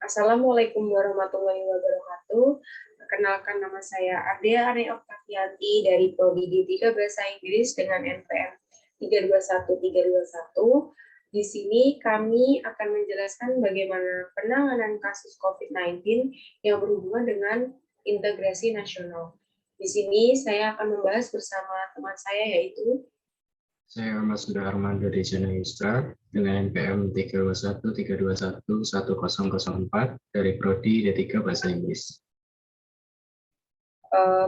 Assalamualaikum warahmatullahi wabarakatuh. Perkenalkan, nama saya Ardea Arne Oktavianti dari Prodi D3 Bahasa Inggris dengan NPM 321321. Di sini kami akan menjelaskan bagaimana penanganan kasus COVID-19 yang berhubungan dengan integrasi nasional. Di sini saya akan membahas bersama teman saya, yaitu Saya Mas Huda Armando Dejana Yustra dengan NPM 32132111004 dari Prodi D3 Bahasa Inggris.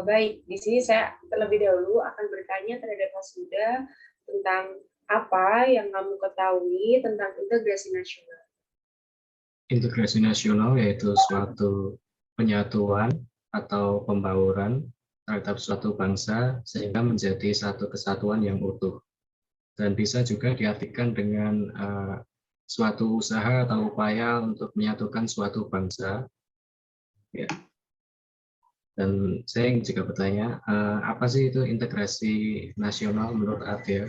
Baik, di sini saya terlebih dahulu akan bertanya terhadap Mas Huda tentang apa yang kamu ketahui tentang integrasi nasional. Integrasi nasional yaitu suatu penyatuan atau pembauran terhadap suatu bangsa sehingga menjadi satu kesatuan yang utuh. Dan bisa juga diartikan dengan suatu usaha atau upaya untuk menyatukan suatu bangsa. Ya. Dan saya ingin juga bertanya, apa sih itu integrasi nasional menurut Ardea?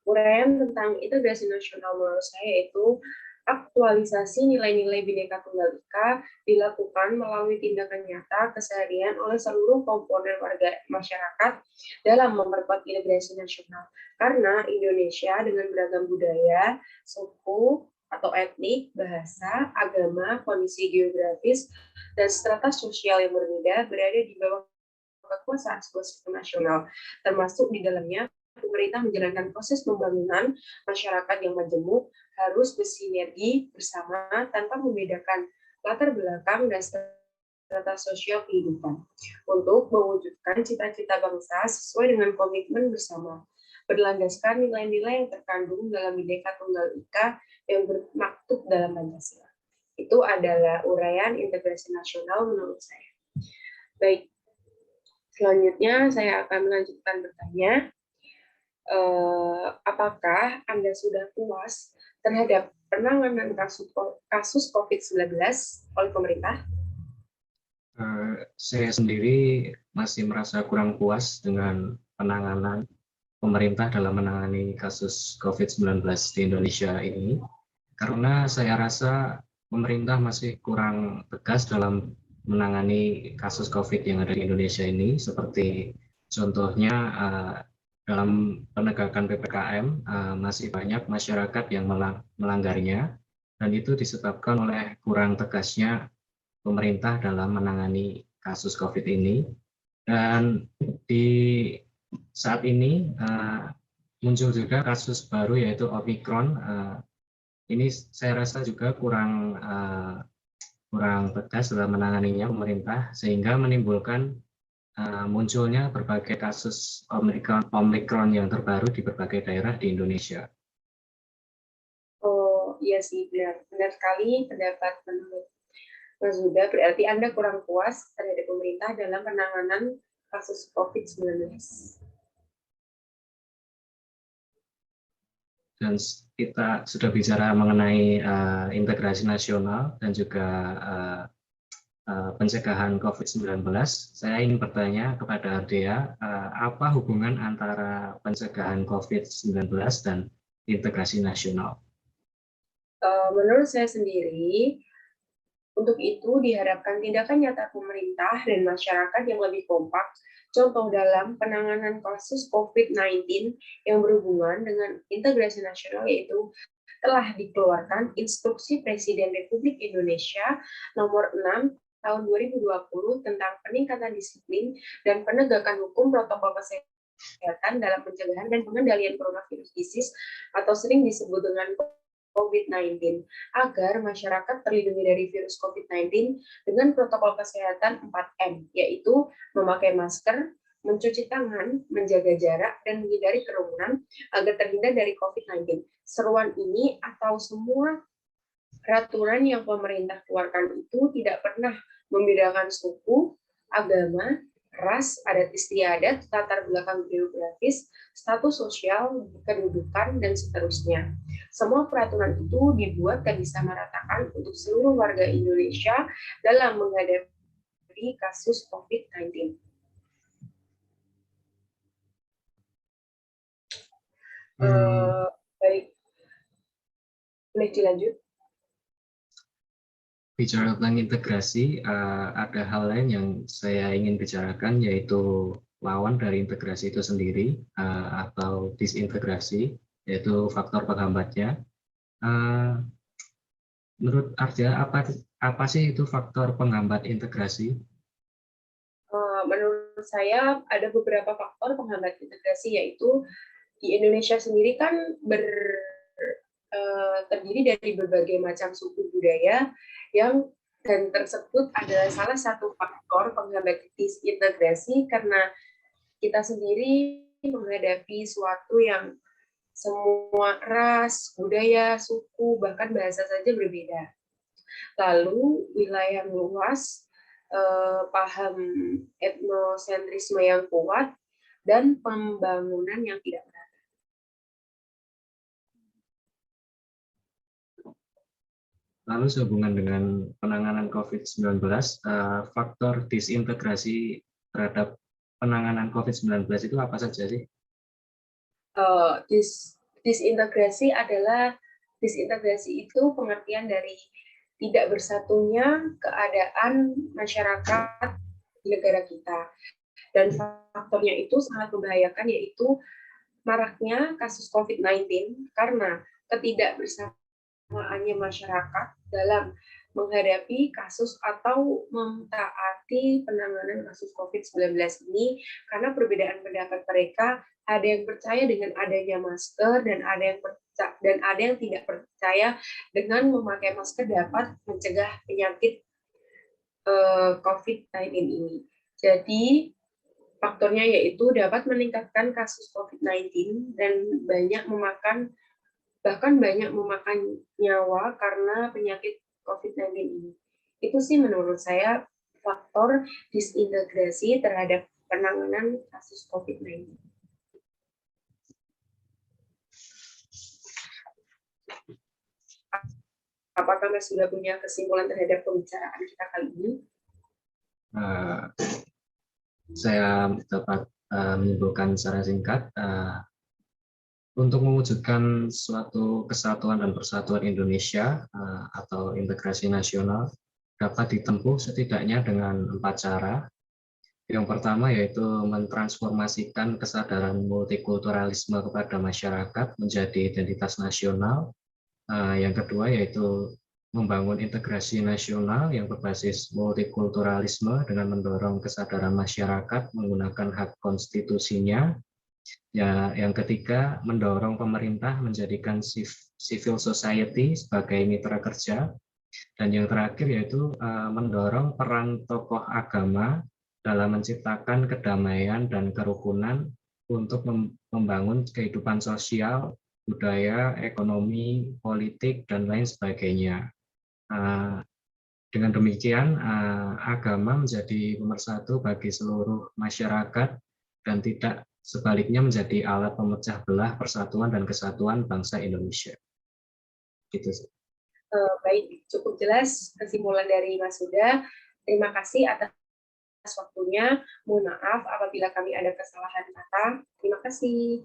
Uraian tentang integrasi nasional menurut saya itu aktualisasi nilai-nilai Bhinneka Tunggal Ika dilakukan melalui tindakan nyata keseharian oleh seluruh komponen warga masyarakat dalam memperkuat integrasi nasional. Karena Indonesia dengan beragam budaya, suku, atau etnik, bahasa, agama, kondisi geografis, dan strata sosial yang berbeda berada di bawah kekuasaan sebuah sistem nasional, termasuk di dalamnya pemerintah menjalankan proses pembangunan masyarakat yang majemuk harus bersinergi bersama tanpa membedakan latar belakang dan strata sosial kehidupan untuk mewujudkan cita-cita bangsa sesuai dengan komitmen bersama berlandaskan nilai-nilai yang terkandung dalam Bhinneka Tunggal Ika yang bermaktub dalam Pancasila. Itu adalah uraian integrasi nasional menurut saya. Baik, selanjutnya saya akan melanjutkan bertanya, apakah Anda sudah puas terhadap penanganan kasus COVID-19 oleh pemerintah? Saya sendiri masih merasa kurang puas dengan penanganan pemerintah dalam menangani kasus COVID-19 di Indonesia ini, karena saya rasa pemerintah masih kurang tegas dalam menangani kasus COVID yang ada di Indonesia ini, seperti contohnya dalam penegakan PPKM masih banyak masyarakat yang melanggarnya, dan itu disebabkan oleh kurang tegasnya pemerintah dalam menangani kasus COVID ini. Dan di saat ini muncul juga kasus baru yaitu Omicron. Ini saya rasa juga kurang tegas dalam menanganinya pemerintah, sehingga menimbulkan munculnya berbagai kasus Omicron yang terbaru di berbagai daerah di Indonesia. Oh iya sih, benar sekali pendapat menurut Mas Huda. Berarti Anda kurang puas terhadap pemerintah dalam penanganan kasus COVID-19. Dan kita sudah bicara mengenai integrasi nasional dan juga pencegahan COVID-19, saya ingin bertanya kepada Ardea, apa hubungan antara pencegahan COVID-19 dan integrasi nasional? Menurut saya sendiri, untuk itu diharapkan tindakan nyata pemerintah dan masyarakat yang lebih kompak. Contoh dalam penanganan kasus COVID-19 yang berhubungan dengan integrasi nasional yaitu telah dikeluarkan Instruksi Presiden Republik Indonesia nomor 6 tahun 2020 tentang peningkatan disiplin dan penegakan hukum protokol kesehatan dalam pencegahan dan pengendalian coronavirus disease atau sering disebut dengan COVID-19 agar masyarakat terlindungi dari virus COVID-19 dengan protokol kesehatan 4M, yaitu memakai masker, mencuci tangan, menjaga jarak, dan menghindari kerumunan agar terhindar dari COVID-19. Seruan ini atau semua peraturan yang pemerintah keluarkan itu tidak pernah membedakan suku, agama, ras, adat istiadat, latar belakang geografis, status sosial, kedudukan, dan seterusnya. Semua peraturan itu dibuat dan disamaratakan untuk seluruh warga Indonesia dalam menghadapi kasus COVID-19. Baik, boleh dilanjut? bicara tentang integrasi, ada hal lain yang saya ingin bicarakan, yaitu lawan dari integrasi itu sendiri, atau disintegrasi, yaitu faktor penghambatnya. Menurut Arja, apa sih itu faktor penghambat integrasi? Menurut saya ada beberapa faktor penghambat integrasi, yaitu di Indonesia sendiri kan terdiri dari berbagai macam suku budaya yang dan tersebut adalah salah satu faktor penghambat disintegrasi karena kita sendiri menghadapi suatu yang semua ras, budaya, suku, bahkan bahasa saja berbeda. Lalu wilayah yang luas, paham etnosentrisme yang kuat, dan pembangunan yang tidak merata. Lalu sehubungan dengan penanganan COVID-19, faktor disintegrasi terhadap penanganan COVID-19 itu apa saja sih? Disintegrasi itu pengertian dari tidak bersatunya keadaan masyarakat di negara kita. Dan faktornya itu sangat membahayakan, yaitu maraknya kasus COVID-19 karena ketidakbersamaannya masyarakat dalam menghadapi kasus atau mentaati penanganan kasus COVID-19 ini, karena perbedaan pendapat mereka, ada yang percaya dengan adanya masker dan ada yang tidak percaya dengan memakai masker dapat mencegah penyakit COVID-19 ini. Jadi faktornya yaitu dapat meningkatkan kasus COVID-19 dan bahkan banyak memakan nyawa karena penyakit COVID-19 ini. Itu sih menurut saya faktor disintegrasi terhadap penanganan kasus COVID-19. Apakah Mas sudah punya kesimpulan terhadap pembicaraan kita kali ini? Saya dapat menyimpulkan secara singkat, untuk mewujudkan suatu kesatuan dan persatuan Indonesia atau integrasi nasional dapat ditempuh setidaknya dengan 4 cara. Yang pertama yaitu mentransformasikan kesadaran multikulturalisme kepada masyarakat menjadi identitas nasional. Yang kedua yaitu membangun integrasi nasional yang berbasis multikulturalisme dengan mendorong kesadaran masyarakat menggunakan hak konstitusinya. Ya, yang ketiga, mendorong pemerintah menjadikan civil society sebagai mitra kerja. Dan yang terakhir yaitu mendorong peran tokoh agama dalam menciptakan kedamaian dan kerukunan untuk membangun kehidupan sosial, budaya, ekonomi, politik, dan lain sebagainya. Dengan demikian, agama menjadi pemersatu bagi seluruh masyarakat dan tidak sebaliknya menjadi alat pemecah belah persatuan dan kesatuan bangsa Indonesia. Gitu sih. Baik, cukup jelas kesimpulan dari Mas Huda. Terima kasih atas waktunya. Mohon maaf apabila kami ada kesalahan kata. Terima kasih.